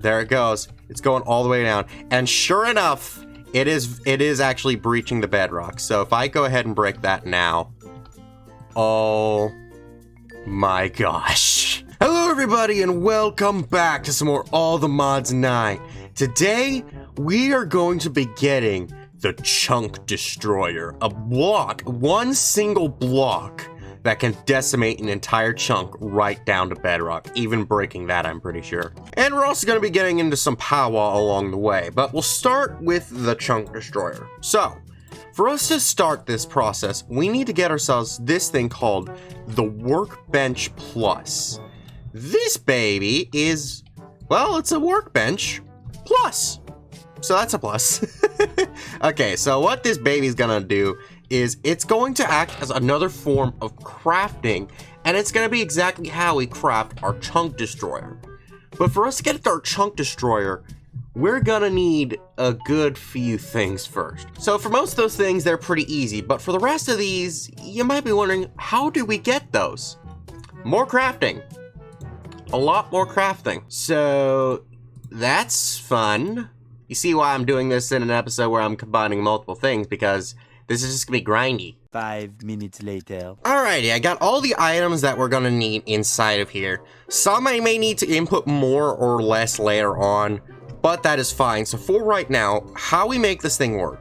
there it goes. It's going all the way down. And sure enough, it is actually breaching the bedrock. So if I go ahead and break that now. Oh my gosh. Hello everybody and welcome back to some more All the Mods 9. Today, we are going to be getting the Chunk Destroyer. A block, one single block that can decimate an entire chunk right down to bedrock, even breaking that, I'm pretty sure. And we're also going to be getting into some Powah along the way, but we'll start with the Chunk Destroyer. So, for us to start this process, we need to get ourselves this thing called the Workbench Plus. This baby is, well, it's a workbench plus. So that's a plus. Okay, so what this baby's gonna do is it's going to act as another form of crafting, and it's gonna be exactly how we craft our Chunk Destroyer. But for us to get our Chunk Destroyer, we're gonna need a good few things first. So for most of those things, they're pretty easy, but for the rest of these, you might be wondering, how do we get those? More crafting. A lot more crafting. So that's fun. You see why I'm doing this in an episode where I'm combining multiple things, because this is just gonna be grindy. 5 minutes later. Alrighty, I got all the items that we're gonna need inside of here. Some I may need to input more or less later on, but that is fine. So for right now, how we make this thing work.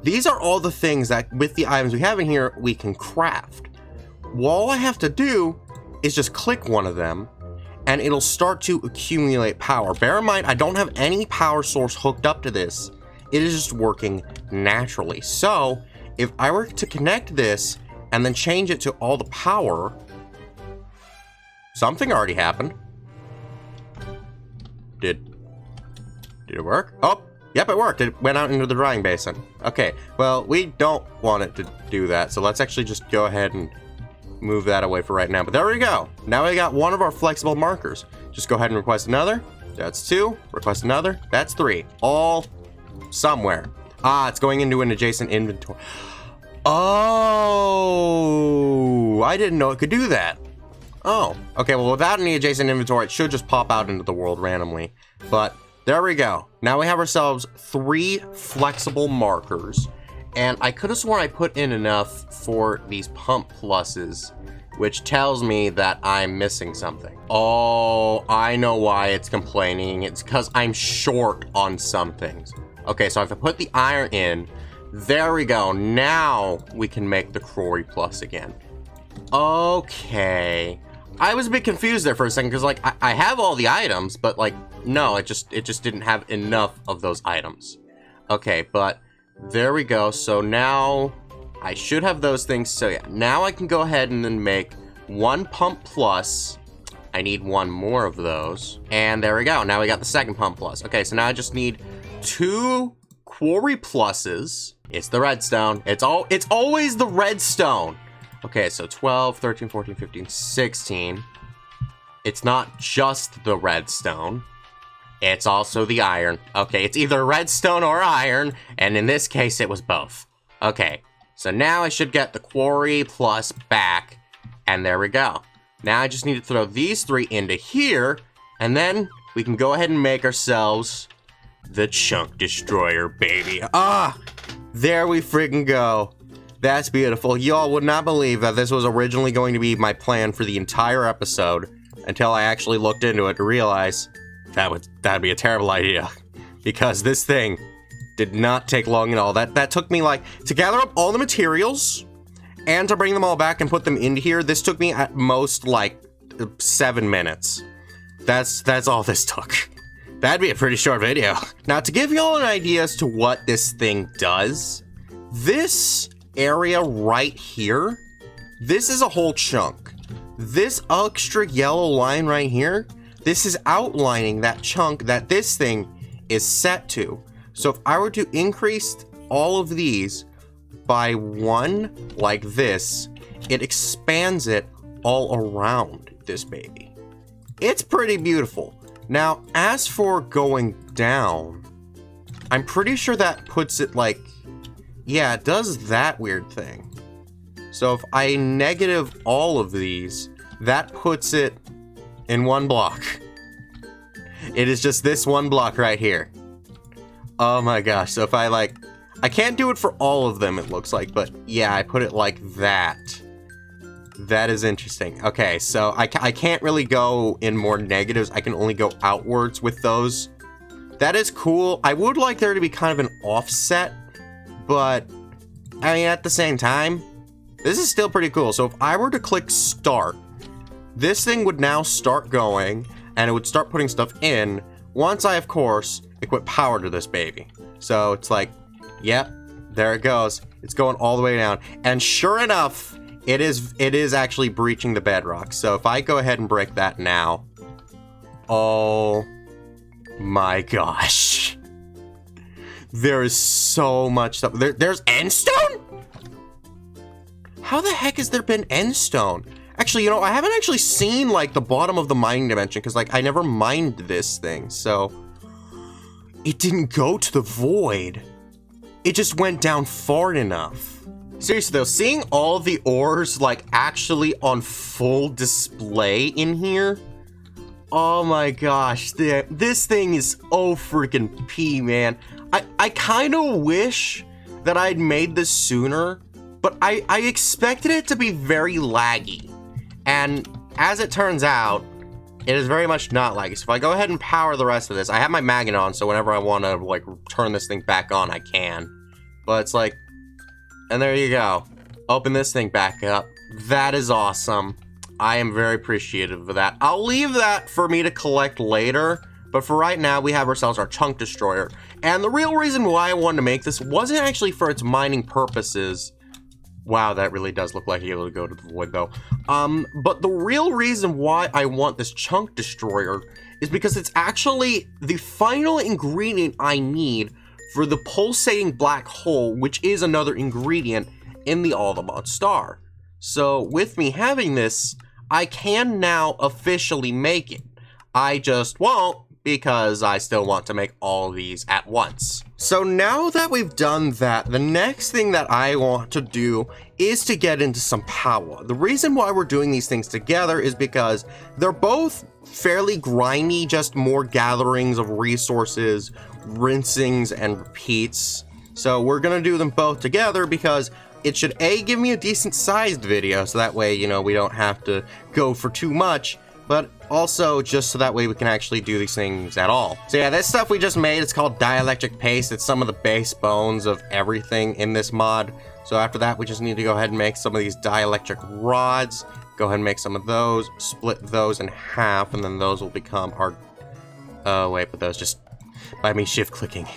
These are all the things that, with the items we have in here, we can craft. All I have to do is just click one of them, and it'll start to accumulate power. Bear in mind, I don't have any power source hooked up to this. It is just working naturally. So, if I were to connect this and then change it to all the power, something already happened. Did it work? Oh, yep, it worked. It went out into the drying basin. Okay, well, we don't want it to do that, so let's actually just go ahead and move that away for right now. But there we go. Now we got one of our flexible markers. Just go ahead and request another. That's 2. Request another. That's 3. All somewhere. Ah, it's going into an adjacent inventory. Oh, I didn't know it could do that. Oh, okay. Well, without any adjacent inventory, it should just pop out into the world randomly. But there we go. Now we have ourselves 3 flexible markers. And I could have sworn I put in enough for these pump pluses, which tells me that I'm missing something. Oh, I know why it's complaining. It's because I'm short on some things. Okay, so if I put the iron in, there we go. Now we can make the Quarry Plus again. Okay. I was a bit confused there for a second because, like, I have all the items, but, like, no, it just didn't have enough of those items. Okay, but there we go. So now I should have those things. So yeah, now I can go ahead and then make 1 pump plus. I need 1 more of those. And there we go. Now we got the second pump plus. Okay, so now I just need 2 quarry pluses. It's the redstone. It's always the redstone. Okay, so 12, 13, 14, 15, 16. It's not just the redstone. It's also the iron. Okay, it's either redstone or iron, and in this case, it was both. Okay, so now I should get the Quarry Plus back, and there we go. Now I just need to throw these 3 into here, and then we can go ahead and make ourselves the Chunk Destroyer, baby. Ah, there we freaking go. That's beautiful. Y'all would not believe that this was originally going to be my plan for the entire episode until I actually looked into it to realize that'd be a terrible idea, because this thing did not take long at all. That took me, like, to gather up all the materials and to bring them all back and put them into here. This took me at most like 7 minutes. That's all this took. That'd be a pretty short video. Now, to give y'all an idea as to what this thing does, this area right here, this is a whole chunk. This extra yellow line right here, this is outlining that chunk that this thing is set to. So if I were to increase all of these by 1 like this, it expands it all around this baby. It's pretty beautiful. Now, as for going down, I'm pretty sure that puts it like, yeah, it does that weird thing. So if I negative all of these, that puts it in 1 block. It is just this one block right here. Oh my gosh, so if I can't do it for all of them, it looks like, but yeah, I put it like that. That is interesting. Okay, so I can't really go in more negatives. I can only go outwards with those. That is cool. I would like there to be kind of an offset, but I mean, at the same time, this is still pretty cool. So if I were to click start, this thing would now start going, and it would start putting stuff in once I, of course, equip power to this baby. So it's like, yep, there it goes. It's going all the way down. And sure enough, it is actually breaching the bedrock. So if I go ahead and break that now, oh my gosh. There is so much stuff. There's endstone? How the heck has there been endstone? Actually, you know, I haven't actually seen, like, the bottom of the mining dimension, because, like, I never mined this thing, so... It didn't go to the void. It just went down far enough. Seriously, though, seeing all the ores, like, actually on full display in here... Oh my gosh, this thing is oh freaking P, man. I kind of wish that I'd made this sooner, but I expected it to be very laggy. And as it turns out, it is very much not laggy. So if I go ahead and power the rest of this, I have my magnet on, so whenever I want to, like, turn this thing back on, I can. But it's like, and there you go. Open this thing back up. That is awesome. I am very appreciative of that. I'll leave that for me to collect later, but for right now, we have ourselves our chunk destroyer. And the real reason why I wanted to make this wasn't actually for its mining purposes. Wow, that really does look like able to go to the void, though. But the real reason why I want this chunk destroyer is because it's actually the final ingredient I need for the pulsating black hole, which is another ingredient in the Altamont star. So with me having this, I can now officially make it. I just won't, because I still want to make all of these at once. So now that we've done that, the next thing that I want to do is to get into some Powah. The reason why we're doing these things together is because they're both fairly grindy, just more gatherings of resources, rinsings, and repeats. So we're gonna do them both together because it should A, give me a decent sized video, so that way, you know, we don't have to go for too much, but also just so that way we can actually do these things at all. So yeah, this stuff we just made, it's called dielectric paste. It's some of the base bones of everything in this mod. So after that, we just need to go ahead and make some of these dielectric rods. Go ahead and make some of those, split those in half, and then those will become our... Oh, wait, but those just... by me shift clicking.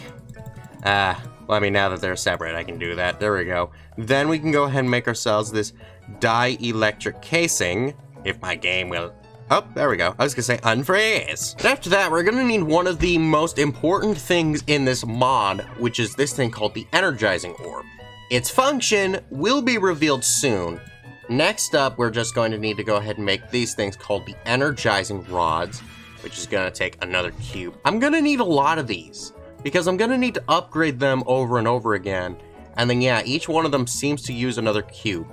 Well, I mean, now that they're separate, I can do that. There we go. Then we can go ahead and make ourselves this dielectric casing, if my game will... Oh, there we go. I was gonna say unfreeze. And after that, we're gonna need one of the most important things in this mod, which is this thing called the energizing orb. Its function will be revealed soon. Next up, we're just going to need to go ahead and make these things called the energizing rods, which is gonna take another cube. I'm gonna need a lot of these, because I'm gonna need to upgrade them over and over again. And then yeah, each one of them seems to use another cube.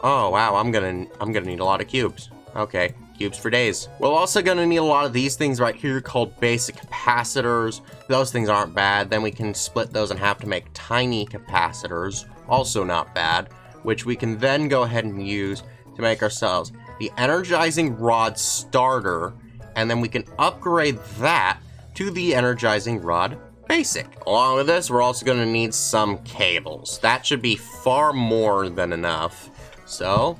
Oh wow, I'm gonna need a lot of cubes. Okay, cubes for days. We're also gonna need a lot of these things right here called basic capacitors. Those things aren't bad. Then we can split those in half to make tiny capacitors, also not bad, which we can then go ahead and use to make ourselves the energizing rod starter, and then we can upgrade that to the energizing rod basic. Along with this, we're also gonna need some cables. That should be far more than enough. So,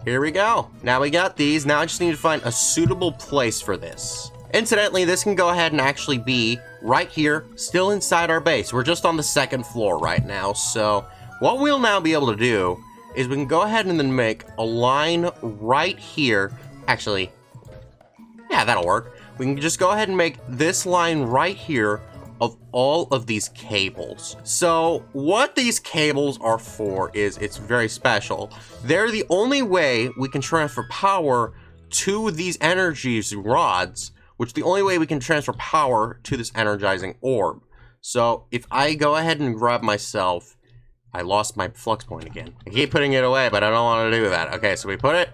here we go. Now we got these. Now I just need to find a suitable place for this. Incidentally, this can go ahead and actually be right here, still inside our base. We're just on the second floor right now. So what we'll now be able to do is we can go ahead and then make a line right here. Actually, yeah, that'll work. We can just go ahead and make this line right here of all of these cables. So what these cables are for is it's very special. They're the only way we can transfer power to these energizing rods, which the only way we can transfer power to this energizing orb. So if I go ahead and grab myself, I lost my flux point again. I keep putting it away, but I don't want to do that. Okay, so we put it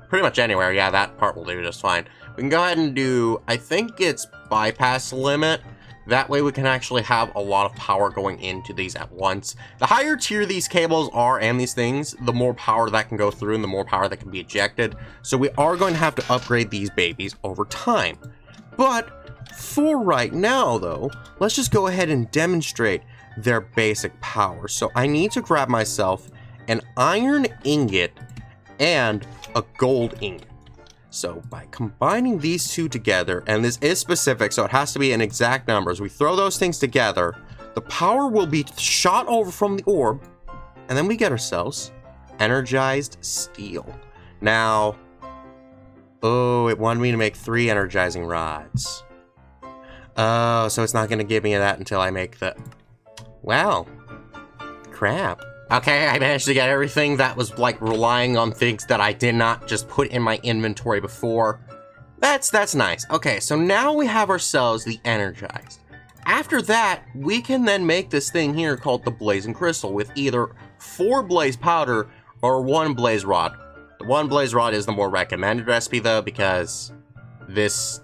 pretty much anywhere. Yeah, that part will do just fine. We can go ahead and do, I think it's bypass limit. That way we can actually have a lot of power going into these at once. The higher tier these cables are and these things, the more power that can go through and the more power that can be ejected. So we are going to have to upgrade these babies over time. But for right now though, let's just go ahead and demonstrate their basic power. So I need to grab myself an iron ingot and a gold ingot. So by combining these two together, and this is specific, so it has to be in exact numbers, we throw those things together, the power will be shot over from the orb, and then we get ourselves energized steel. Now, oh, it wanted me to make 3 energizing rods. Oh, so it's not going to give me that until I make the... Wow. Crap. Okay, I managed to get everything that was, like, relying on things that I did not just put in my inventory before. That's nice. Okay, so now we have ourselves the energized. After that, we can then make this thing here called the blazing crystal with either 4 blaze powder or 1 blaze rod. The 1 blaze rod is the more recommended recipe, though, because these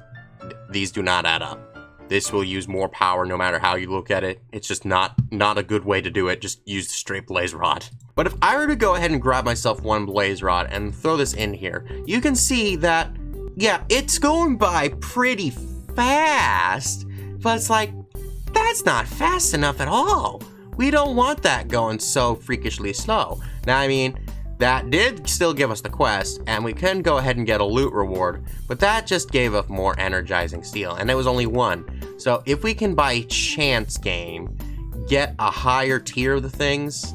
do not add up. This will use more power no matter how you look at it. It's just not a good way to do it. Just use the straight blaze rod. But if I were to go ahead and grab myself 1 blaze rod and throw this in here, you can see that, yeah, it's going by pretty fast. But it's like, that's not fast enough at all. We don't want that going so freakishly slow. Now, I mean, that did still give us the quest, and we can go ahead and get a loot reward, but that just gave us more energizing steel, and it was only 1. So if we can, by chance game, get a higher tier of the things,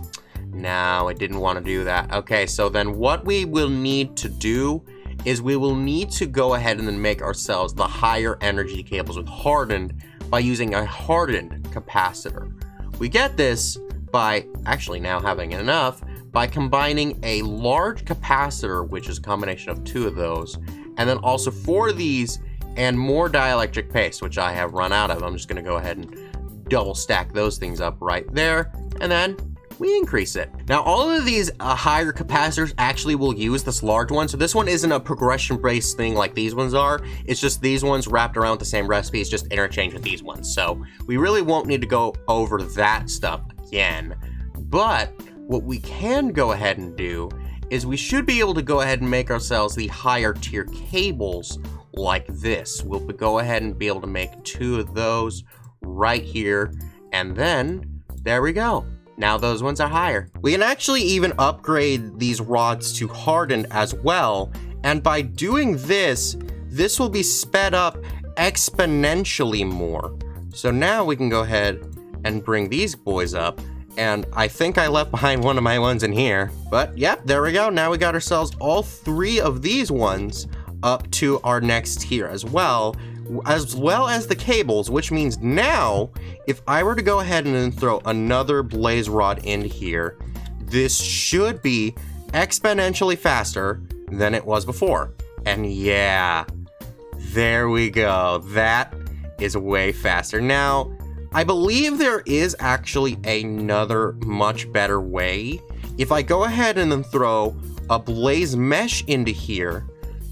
no, I didn't want to do that. Okay, so then what we will need to do is we will need to go ahead and then make ourselves the higher energy cables with hardened by using a hardened capacitor. We get this by actually now having enough by combining a large capacitor, which is a combination of 2 of those, and then also 4 of these and more dielectric paste, which I have run out of. I'm just going to go ahead and double stack those things up right there, and then we increase it. Now, all of these higher capacitors actually will use this large one, so this one isn't a progression-based thing like these ones are. It's just these ones wrapped around with the same recipes, just interchange with these ones. So we really won't need to go over that stuff again, but what we can go ahead and do is we should be able to go ahead and make ourselves the higher tier cables like this. We'll go ahead and be able to make 2 of those right here, and then there we go. Now those ones are higher. We can actually even upgrade these rods to hardened as well, and by doing this, this will be sped up exponentially more. So now we can go ahead and bring these boys up. And I think I left behind one of my ones in here. But yep, there we go. Now we got ourselves all 3 of these ones up to our next tier as well as the cables, which means now, if I were to go ahead and then throw another blaze rod in here, this should be exponentially faster than it was before. And yeah, there we go. That is way faster. Now, I believe there is actually another much better way. If I go ahead and then throw a blaze mesh into here,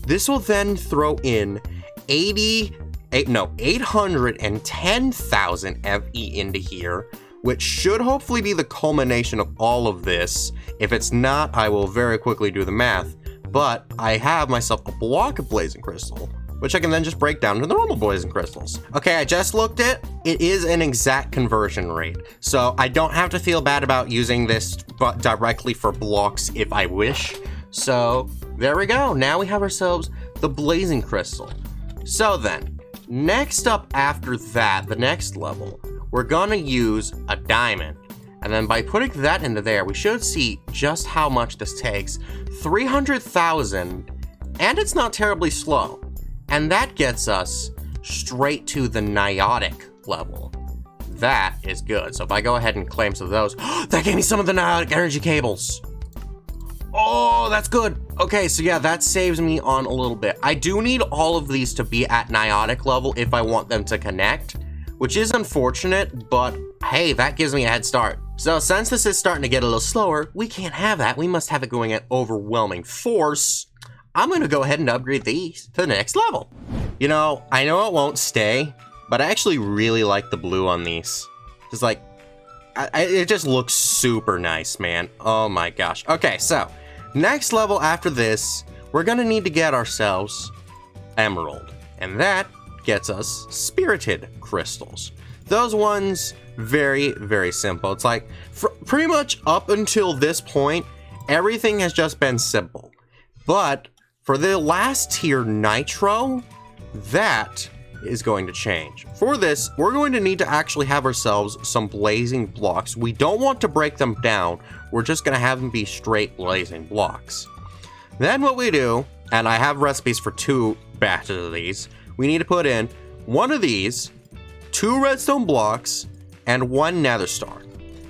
this will then throw in 810,000 FE into here, which should hopefully be the culmination of all of this. If it's not, I will very quickly do the math, but I have myself a block of blazing crystal, which I can then just break down to normal blazing crystals. Okay, I just looked at it. It is an exact conversion rate, so I don't have to feel bad about using this directly for blocks if I wish. So there we go. Now we have ourselves the blazing crystal. So then, next up after that, the next level, we're gonna use a diamond. And then by putting that into there, we should see just how much this takes. 300,000, and it's not terribly slow. And that gets us straight to the Niotic level. That is good. So if I go ahead and claim some of those, that gave me some of the Niotic energy cables. Oh, that's good. Okay, so yeah, that saves me on a little bit. I do need all of these to be at Niotic level if I want them to connect, which is unfortunate, but hey, that gives me a head start. So since this is starting to get a little slower, we can't have that. We must have it going at overwhelming force. I'm gonna go ahead and upgrade these to the next level. You know, I know it won't stay, but I actually really like the blue on these. Just like, it just looks super nice, man. Oh my gosh. Okay, so next level after this, we're gonna need to get ourselves emerald, and that gets us spirited crystals. Those ones, very, very simple. It's like, pretty much up until this point, everything has just been simple. But for the last tier, Nitro, that is going to change. For this, we're going to need to actually have ourselves some blazing blocks. We don't want to break them down. We're just going to have them be straight blazing blocks. Then what we do, and I have recipes for 2 batches of these, we need to put in 1 of these, 2 redstone blocks, and 1 nether star.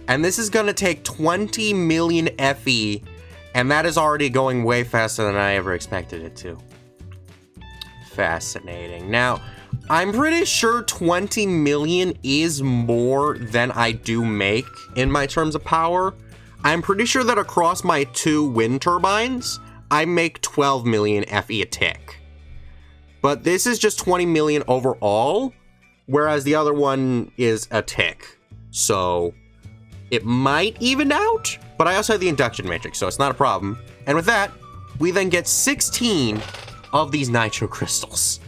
And this is going to take 20 million FE, and that is already going way faster than I ever expected it to. Fascinating. Now, I'm pretty sure 20 million is more than I do make in my terms of power. I'm pretty sure that across my 2 wind turbines, I make 12 million FE a tick. But this is just 20 million overall, whereas the other one is a tick. So it might even out, but I also have the induction matrix, so it's not a problem. And with that, we then get 16 of these nitro crystals.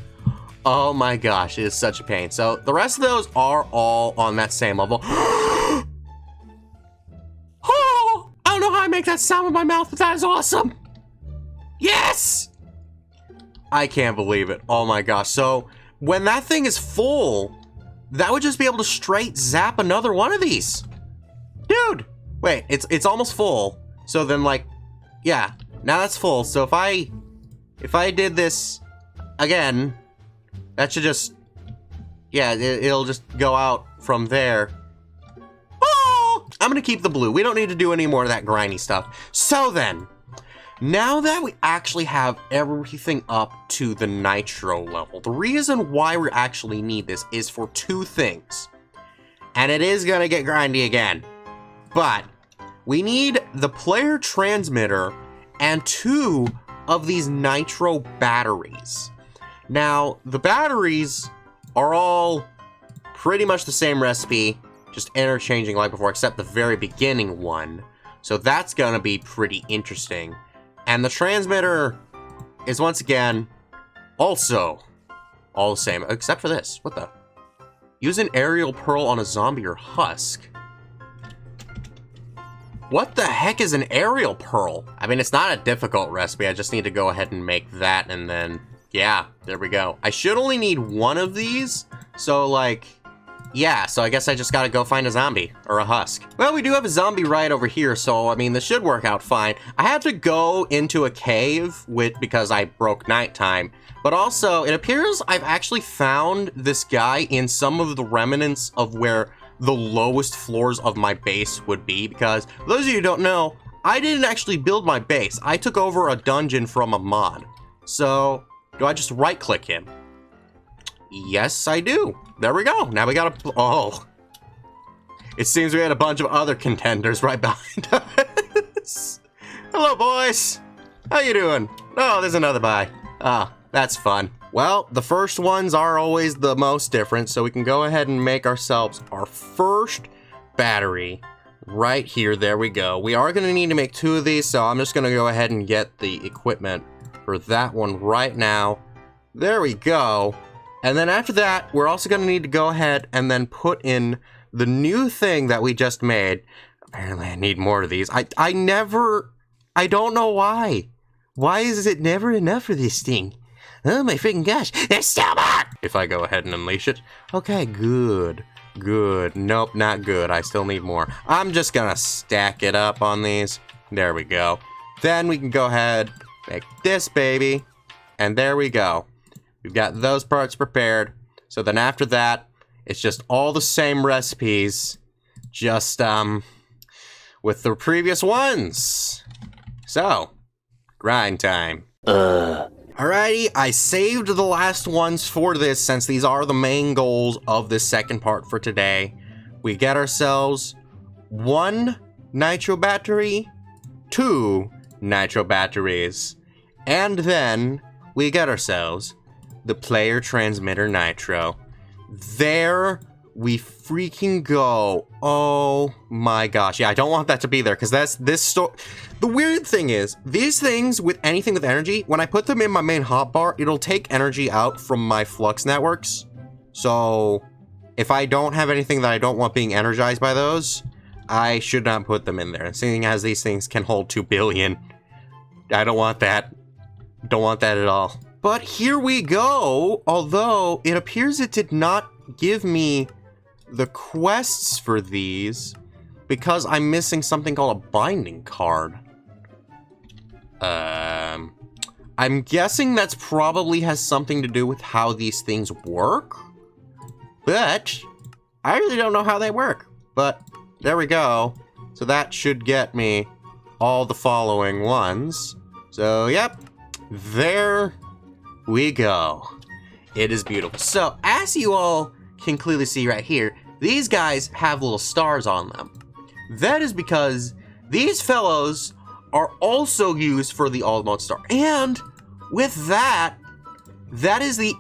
Oh my gosh, it is such a pain. So the rest of those are all on that same level. Oh, I don't know how I make that sound with my mouth, but that is awesome. Yes! I can't believe it. Oh my gosh. So when that thing is full, that would just be able to straight zap another one of these. Dude, wait, it's almost full. So then like, yeah, now that's full. So if I did this again, that should just, yeah, it'll just go out from there. Oh, I'm gonna keep the blue. We don't need to do any more of that grindy stuff. So then, now that we actually have everything up to the nitro level, the reason why we actually need this is for 2 things. And it is gonna get grindy again. But we need the player transmitter and 2 of these nitro batteries. Now, the batteries are all pretty much the same recipe, just interchanging like before, except the very beginning one. So that's gonna be pretty interesting. And the transmitter is once again also all the same, except for this. What the? Use an aerial pearl on a zombie or husk. What the heck is an aerial pearl? I mean, it's not a difficult recipe. I just need to go ahead and make that, and then, yeah, there we go. I should only need 1 of these, so like, yeah, so I guess I just gotta go find a zombie, or a husk. Well, we do have a zombie right over here, so I mean, this should work out fine. I had to go into a cave because I broke nighttime, but also, it appears I've actually found this guy in some of the remnants of where the lowest floors of my base would be, because for those of you who don't know, I didn't actually build my base. I took over a dungeon from a mod. So, do I just right-click him? Yes, I do. There we go. Now we got a... Oh. It seems we had a bunch of other contenders right behind us. Hello, boys. How you doing? Oh, there's another bye. Ah, that's fun. Well, the first ones are always the most different, so we can go ahead and make ourselves our first battery right here. There we go. We are going to need to make 2 of these, so I'm just going to go ahead and get the equipment for that one right now. There we go. And then after that, we're also going to need to go ahead and then put in the new thing that we just made. Apparently, I need more of these. I don't know why. Why is it never enough for this thing? Oh my freaking gosh, there's still more! If I go ahead and unleash it. Okay, good. Good. Nope, not good. I still need more. I'm just gonna stack it up on these. There we go. Then we can go ahead, make this baby. And there we go. We've got those parts prepared. So then after that, it's just all the same recipes. Just, with the previous ones. So, grind time. Alrighty, I saved the last ones for this since these are the main goals of this second part for today. We get ourselves 1 nitro battery, 2 nitro batteries, And then we get ourselves the player transmitter nitro. There we freaking go. Oh my gosh. Yeah, I don't want that to be there because that's this store. The weird thing is, these things with anything with energy, when I put them in my main hotbar, it'll take energy out from my flux networks. So if I don't have anything that I don't want being energized by those, I should not put them in there. Seeing as these things can hold 2 billion, I don't want that. Don't want that at all. But here we go. Although it appears it did not give me the quests for these because I'm missing something called a binding card. I'm guessing that's probably has something to do with how these things work. But I really don't know how they work. But there we go. So that should get me all the following ones. So, yep. There we go. It is beautiful. So, as you all can clearly see right here, these guys have little stars on them. That is because these fellows are also used for the all-mode star. And with that, that is the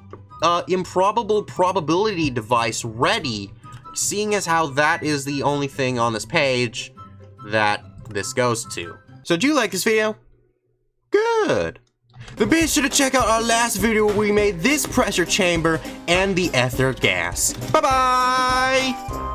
improbable probability device ready, seeing as how that is the only thing on this page that this goes to. So do you like this video? Good. Then be sure to check out our last video where we made this pressure chamber and the ether gas. Bye-bye!